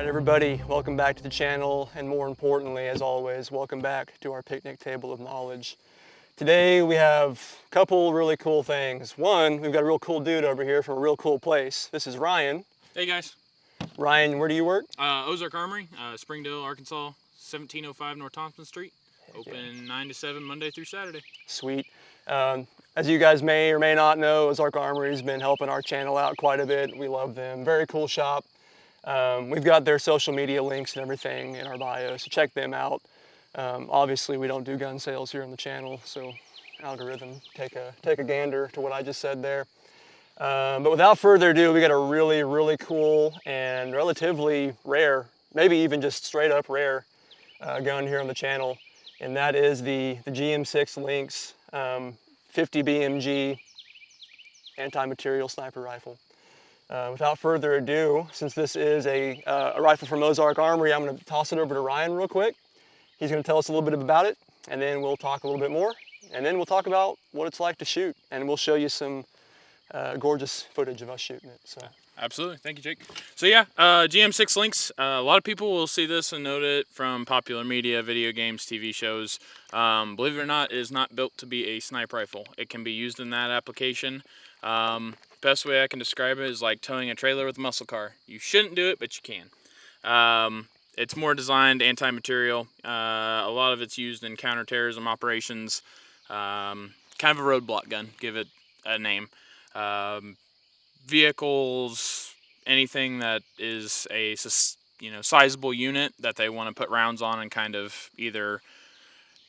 Everybody, welcome back to the channel, and more importantly, as always, welcome back to our picnic table of knowledge. Today we have a couple really cool things. One, we've got a real cool dude over here from a real cool place. This is Ryan. Hey guys. Ryan, where do you work? Ozark Armory, Springdale, Arkansas, 1705 North Thompson Street. Open 9 to 7 Monday through Saturday. Sweet. As you guys may or may not know, Ozark Armory has been helping our channel out quite a bit. We love them. Very cool shop. We've got their social media links and everything in our bio, so check them out. Obviously, we don't do gun sales here on the channel, so algorithm, take a gander to what I just said there. But without further ado, we got a really, really cool and relatively rare, maybe even just straight up rare gun here on the channel, and that is the GM6 Lynx 50 BMG anti-materiel sniper rifle. Without further ado, since this is a rifle from Ozark Armory, I'm going to toss it over to Ryan real quick. He's going to tell us a little bit about it, and then we'll talk a little bit more, and then we'll talk about what it's like to shoot, and we'll show you some gorgeous footage of us shooting it. So. Absolutely. Thank you, Jake. So yeah, GM6 Lynx, a lot of people will see this and note it from popular media, video games, TV shows. Believe it or not, it is not built to be a sniper rifle. It can be used in that application. Best way I can describe it is like towing a trailer with a muscle car. You shouldn't do it, but you can. It's more designed anti-materiel. A lot of it's used in counterterrorism operations. Kind of a roadblock gun, give it a name. Vehicles, anything that is a sizable unit that they want to put rounds on and kind of either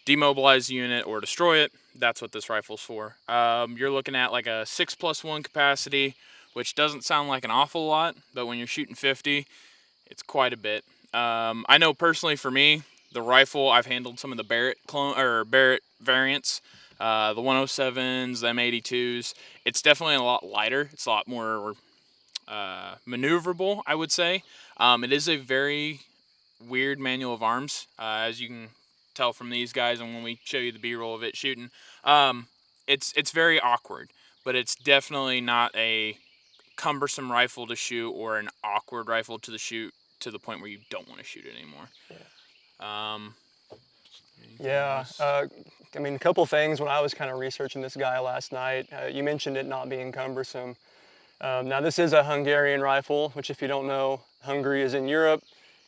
demobilize the unit or destroy it, that's what this rifle's for. You're looking at like a 6+1 capacity, which doesn't sound like an awful lot, but when you're shooting 50, it's quite a bit. I know personally for me, the rifle, I've handled some of the Barrett variants, the 107s, the M82s. It's definitely a lot lighter. It's a lot more maneuverable, I would say. It is a very weird manual of arms, as you can tell from these guys, and when we show you the B-roll of it shooting. It's very awkward, but it's definitely not a cumbersome rifle to shoot or an awkward rifle to shoot to the point where you don't want to shoot it anymore. I mean, a couple things when I was kind of researching this guy last night. You mentioned it not being cumbersome. Now this is a Hungarian rifle, which if you don't know, Hungary is in Europe.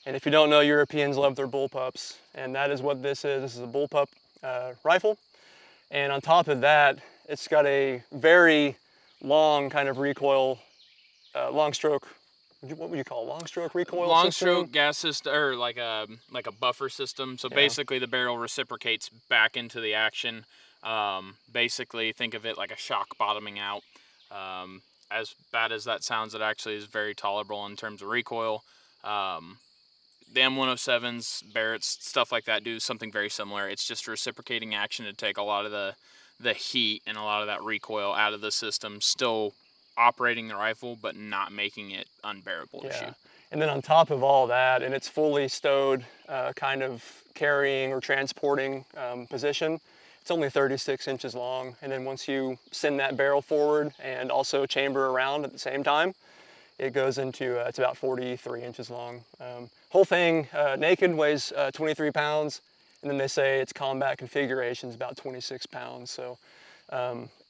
And if you don't know, Europeans love their bullpups. And that is what this is. This is a bullpup rifle. And on top of that, it's got a very long kind of recoil, long stroke. What would you call it? Long stroke recoil long system? Stroke gas system, or like a buffer system. So basically the barrel reciprocates back into the action. Basically think of it like a shock bottoming out. As bad as that sounds, it actually is very tolerable in terms of recoil. The M107s, Barretts, stuff like that do something very similar. It's just reciprocating action to take a lot of the heat and a lot of that recoil out of the system, still operating the rifle, but not making it unbearable to shoot. And then on top of all that, and it's fully stowed, kind of carrying or transporting position, it's only 36 inches long. And then once you send that barrel forward and also chamber around at the same time, it goes into, it's about 43 inches long. Whole thing naked weighs 23 pounds, and then they say its combat configuration is about 26 pounds. So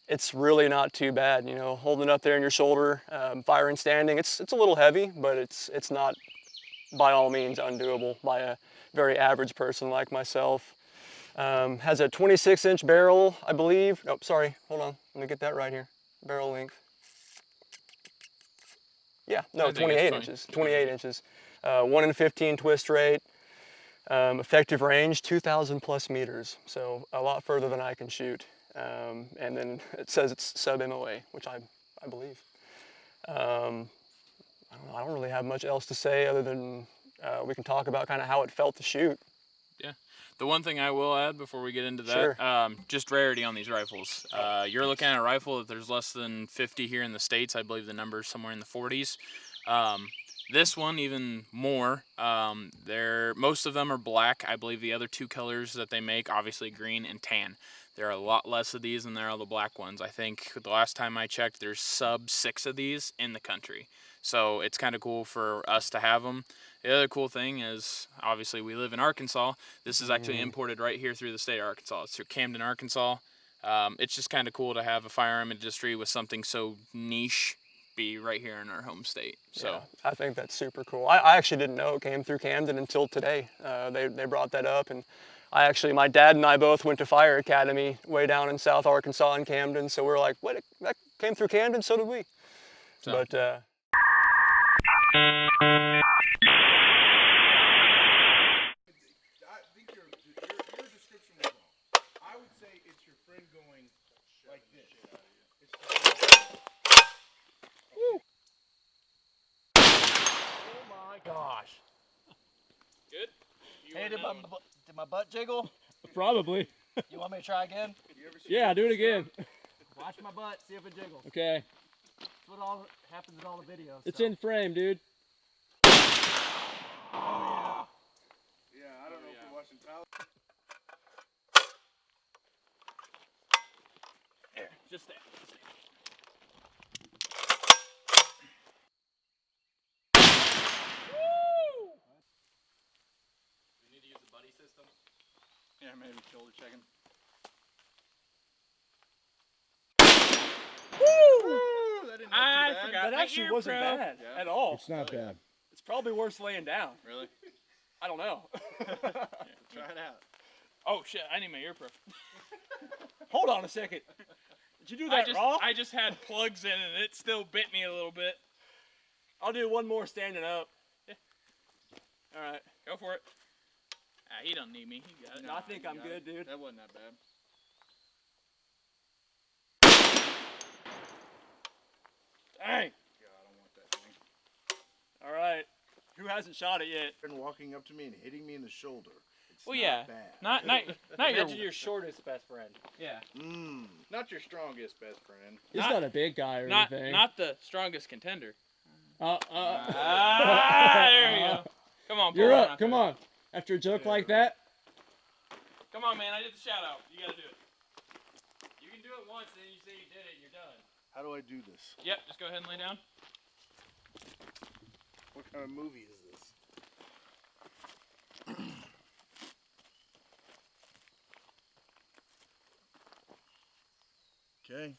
it's really not too bad, you know, holding it up there in your shoulder, firing standing. It's a little heavy, but it's not by all means undoable by a very average person like myself. Has a 26-inch barrel, I believe. Oh, sorry, hold on. Let me get that right here. Barrel length. Yeah, no, 28 inches. 28 inches. 1 in 15 twist rate. Effective range 2,000 plus meters, so a lot further than I can shoot. And then it says it's sub MOA, which I believe. I don't really have much else to say other than we can talk about kind of how it felt to shoot. Yeah. The one thing I will add before we get into that, Sure. just rarity on these rifles. You're looking at a rifle that there's less than 50 here in the States. I believe the number is somewhere in the 40s. This one even more. Most of them are black. I believe the other two colors that they make, obviously green and tan. There are a lot less of these than there are the black ones. I think the last time I checked, there's sub 6 of these in the country. So it's kind of cool for us to have them. The other cool thing is, obviously, we live in Arkansas. This is actually imported right here through the state of Arkansas. It's through Camden, Arkansas. It's just kind of cool to have a firearm industry with something so niche be right here in our home state. So yeah, I think that's super cool. I actually didn't know it came through Camden until today. They brought that up, and my dad and I both went to Fire Academy way down in South Arkansas in Camden, so we're like, what, that came through Camden? So did we. So. But I think your description was wrong. I would say it's your friend going like this. It's Woo. Oh my gosh. Good? Hey, did my butt jiggle? Probably. You want me to try again? Yeah, do it again. Watch my butt, see if it jiggles. Okay. That's what all happens in all the videos. It's in frame, dude. Yeah, I don't know if we're watching Tyler. There, just there. Woo! We need to use the buddy system. Yeah, maybe shoulder checking. Woo! That didn't I look too bad. forgot. That actually wasn't bad Yeah. at all. It's not bad. It's probably worse laying down. Really? I don't know. Try it out. Oh shit! I need my earproof. Hold on a second. Did you do that raw? I just had plugs in and it still bit me a little bit. I'll do one more standing up. Yeah. All right. Go for it. He don't need me. He got it. No, I think I'm good, dude. That wasn't that bad. Dang. God, I don't want that thing. All right. Who hasn't shot it yet? And walking up to me and hitting me in the shoulder. It's Well, not yeah. bad. Not Imagine your shortest best friend. Yeah. Not your strongest best friend. He's not a big guy or anything. Not the strongest contender. Ah, There you go. Come on, you're pull up. on. Come on. After a joke like that. Come on, man. I did the shout out. You gotta do it. You can do it once, then you say you did it, and you're done. How do I do this? Yep. Just go ahead and lay down. What kind of movie is this? Okay.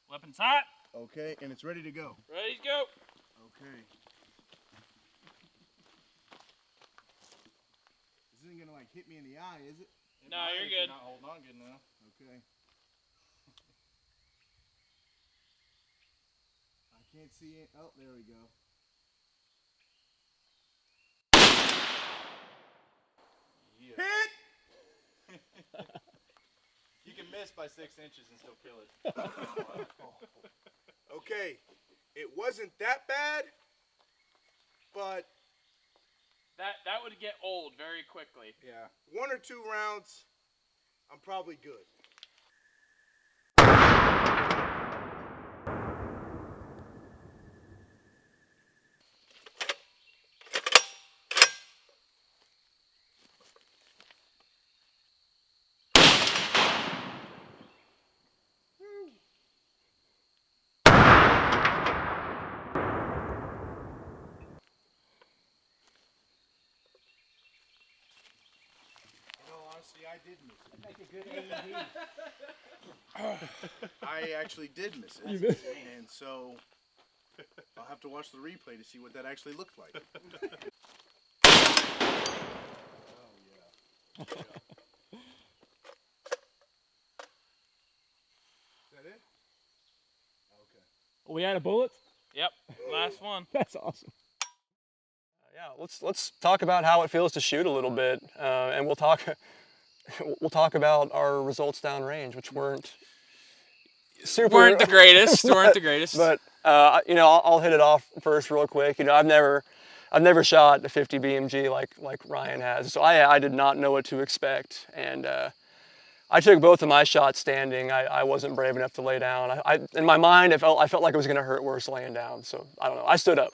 Weapon's hot. Okay, and it's ready to go. Ready to go. Okay. This isn't gonna like hit me in the eye, is it? No, you're good. Not holding on good enough. Okay. I can't see it. Oh, there we go. Yeah. Hit! You can miss by 6 inches and still kill it. Okay, it wasn't that bad, but That would get old very quickly. yeah, 1 or 2 rounds, I'm probably good. Honestly, I did miss it. Make a good AED. I actually did miss it. You missed And so I'll have to watch the replay to see what that actually looked like. Oh, yeah. We out of bullets? Yep, last one. That's awesome. Yeah, let's talk about how it feels to shoot a little bit, and we'll talk about our results downrange, which weren't super. Weren't the greatest. Weren't the greatest. But you know, I'll hit it off first real quick. You know, I've never shot a 50 BMG like Ryan has, so I did not know what to expect, and I took both of my shots standing. I wasn't brave enough to lay down. In my mind, I felt like it was going to hurt worse laying down. So I don't know. I stood up.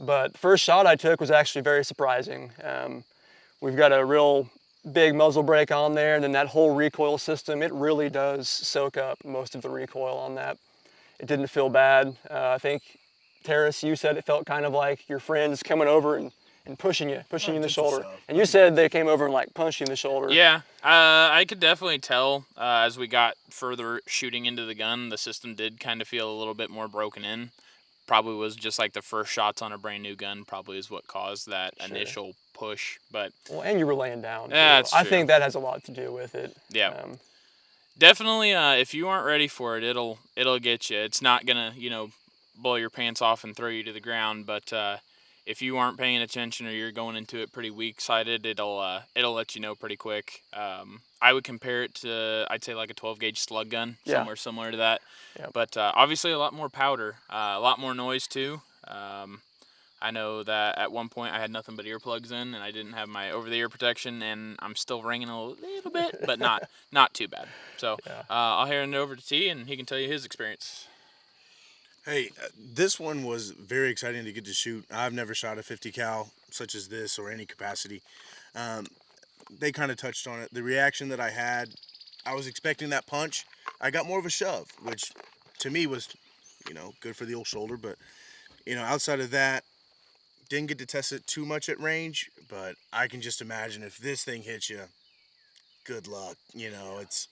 But the first shot I took was actually very surprising. We've got a real big muzzle brake on there, and then that whole recoil system, it really does soak up most of the recoil on that. It didn't feel bad. I think, Terrace, you said it felt kind of like your friends coming over and pushing you in the shoulder. And you said they came over and like punched you in the shoulder. Yeah, I could definitely tell as we got further shooting into the gun, the system did kind of feel a little bit more broken in. Probably was just like the first shots on a brand new gun probably is what caused that initial push. But well, and you were laying down. Yeah, that's I true. think that has a lot to do with it. Yeah. Definitely, if you aren't ready for it, it'll get you. It's not gonna, blow your pants off and throw you to the ground. But if you aren't paying attention or you're going into it pretty weak-sided, it'll let you know pretty quick. I would compare it to, I'd say, like a 12-gauge slug gun, somewhere similar to that. Yep. But obviously a lot more powder, a lot more noise too. I know that at one point I had nothing but earplugs in, and I didn't have my over-the-ear protection, and I'm still ringing a little bit, but not too bad. So I'll hand it over to T, and he can tell you his experience. Hey, this one was very exciting to get to shoot. I've never shot a 50 cal such as this or any capacity. They kind of touched on it. The reaction that I had, I was expecting that punch. I got more of a shove, which to me was, good for the old shoulder. But, outside of that, didn't get to test it too much at range. But I can just imagine if this thing hits you, good luck. It's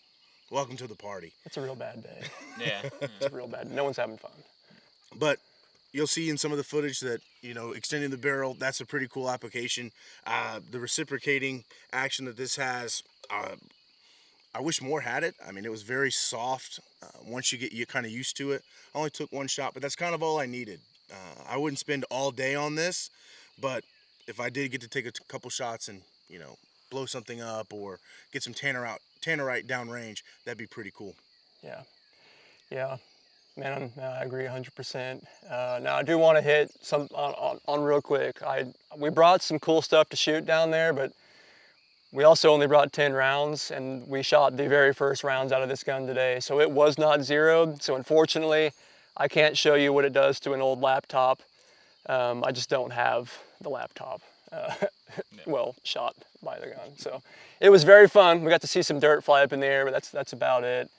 welcome to the party. It's a real bad day. Yeah. It's real bad. No one's having fun. But you'll see in some of the footage that, extending the barrel, that's a pretty cool application. The reciprocating action that this has, I wish more had it. I mean, it was very soft. Once you kind of used to it. I only took one shot, but that's kind of all I needed. I wouldn't spend all day on this, but if I did get to take a couple shots and, blow something up or get some tannerite downrange, that'd be pretty cool. Yeah. Man, I agree 100%. Now I do want to hit some on real quick. We brought some cool stuff to shoot down there, but we also only brought 10 rounds, and we shot the very first rounds out of this gun today, so it was not zeroed. So unfortunately, I can't show you what it does to an old laptop. I just don't have the laptop well shot by the gun. So it was very fun. We got to see some dirt fly up in the air, but that's about it.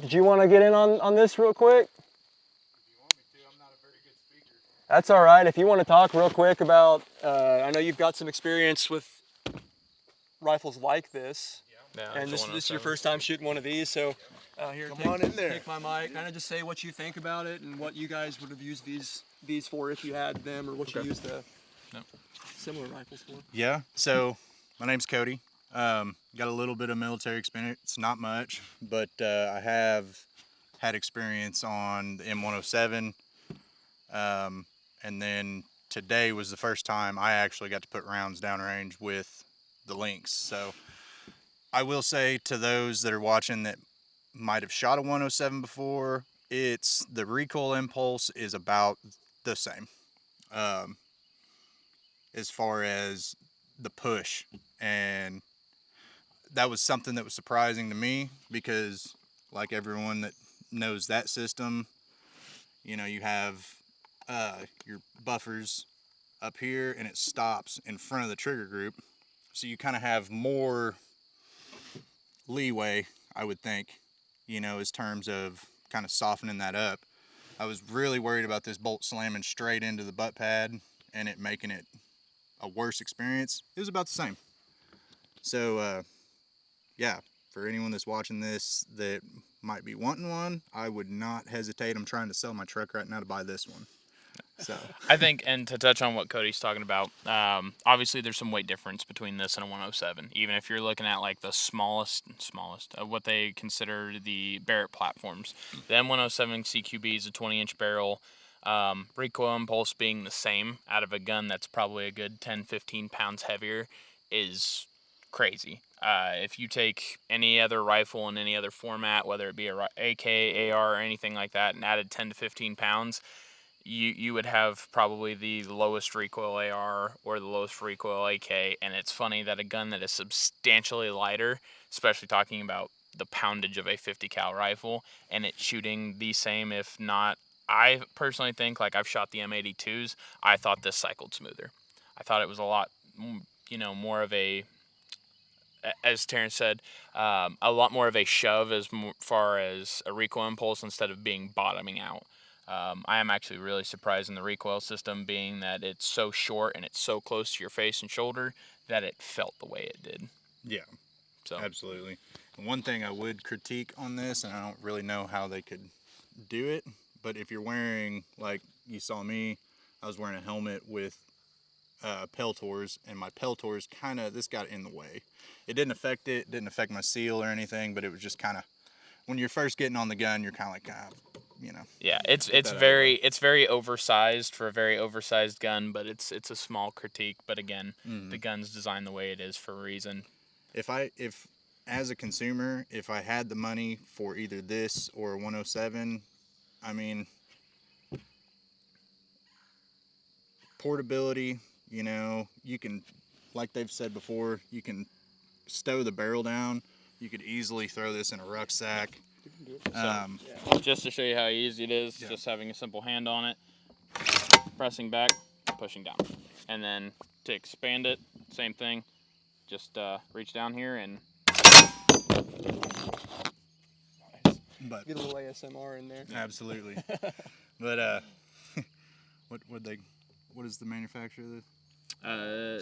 Did you want to get in on this real quick? If you want me to, I'm not a very good speaker. That's all right. If you want to talk real quick about, I know you've got some experience with rifles like this. Yeah, And this is your first time shooting one of these, so here, Come on in there. take my mic. Kind of just say what you think about it and what you guys would have used these for if you had them, or what you used the similar rifles for. Yeah, so my name's Cody. Got a little bit of military experience, not much, but I have had experience on the M107, and then today was the first time I actually got to put rounds downrange with the Lynx. So I will say to those that are watching that might have shot a 107 before, the recoil impulse is about the same as far as the push, and that was something that was surprising to me because, like everyone that knows that system, you have your buffers up here and it stops in front of the trigger group, so you kind of have more leeway, I would think, as terms of kind of softening that up. I was really worried about this bolt slamming straight into the butt pad and it making it a worse experience. It was about the same. So yeah, for anyone that's watching this that might be wanting one, I would not hesitate. I'm trying to sell my truck right now to buy this one. So I think, and to touch on what Cody's talking about, obviously there's some weight difference between this and a 107. Even if you're looking at like the smallest of what they consider the Barrett platforms, the M107 CQB is a 20-inch barrel. Recoil impulse being the same out of a gun that's probably a good 10-15 pounds heavier is crazy. If you take any other rifle in any other format, whether it be a AK, AR, or anything like that, and added 10 to 15 pounds, you would have probably the lowest recoil AR or the lowest recoil AK. And it's funny that a gun that is substantially lighter, especially talking about the poundage of a 50 cal rifle, and it's shooting the same, if not, I personally think, like I've shot the M82s, I thought this cycled smoother. I thought it was a lot, more of a, as Terrence said, a lot more of a shove as far as a recoil impulse instead of being bottoming out. I am actually really surprised in the recoil system, being that it's so short and it's so close to your face and shoulder, that it felt the way it did. yeah, So absolutely. And one thing I would critique on this, and I don't really know how they could do it, but if you're wearing, like you saw me, I was wearing a helmet with Peltors, and my Peltors this got in the way. It didn't affect my seal or anything, but it was just kind of, when you're first getting on the gun, you're kind of like, yeah, it's very oversized for a very oversized gun, but it's a small critique. But again, the gun's designed the way it is for a reason. If as a consumer, if I had the money for either this or a 107, I mean, portability, you can, like they've said before, you can stow the barrel down. You could easily throw this in a rucksack. Just to show you how easy it is, Yeah. just having a simple hand on it, pressing back, pushing down. And then to expand it, same thing, just reach down here and... But Get a little ASMR in there. absolutely. But what is the manufacturer of this?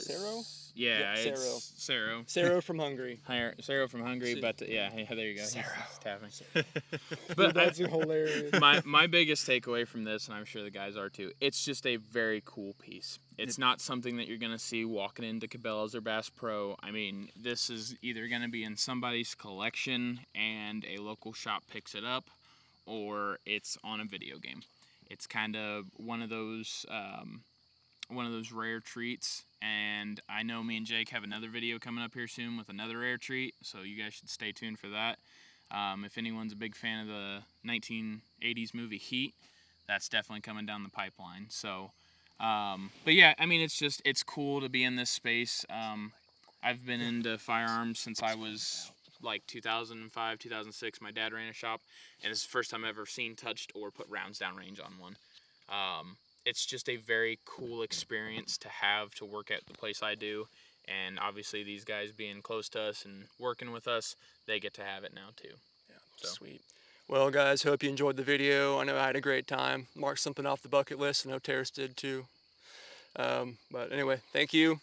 Cero? Yeah, Yeah, it's Cero. Cero from Hungary. Cero from Hungary, but there you go. He's tapping. Dude, But that's hilarious. my biggest takeaway from this, and I'm sure the guys are too, it's just a very cool piece. It's not something that you're going to see walking into Cabela's or Bass Pro. I mean, this is either going to be in somebody's collection and a local shop picks it up, or it's on a video game. It's kind of one of those rare treats, and I know me and Jake have another video coming up here soon with another rare treat, so you guys should stay tuned for that. If anyone's a big fan of the 1980s movie Heat, that's definitely coming down the pipeline. So, but yeah, I mean, it's cool to be in this space. I've been into firearms since I was like 2005, 2006. My dad ran a shop, and it's the first time I've ever seen, touched, or put rounds down range on one. It's just a very cool experience to have to work at the place I do, and obviously these guys being close to us and working with us, they get to have it now too. Yeah, sweet. Well, guys, hope you enjoyed the video. I know I had a great time. Marked something off the bucket list. I know Terrace did too. But anyway, thank you.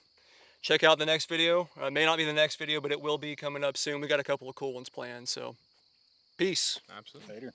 Check out the next video. It may not be the next video, but it will be coming up soon. We got a couple of cool ones planned, so peace. Absolutely. Later.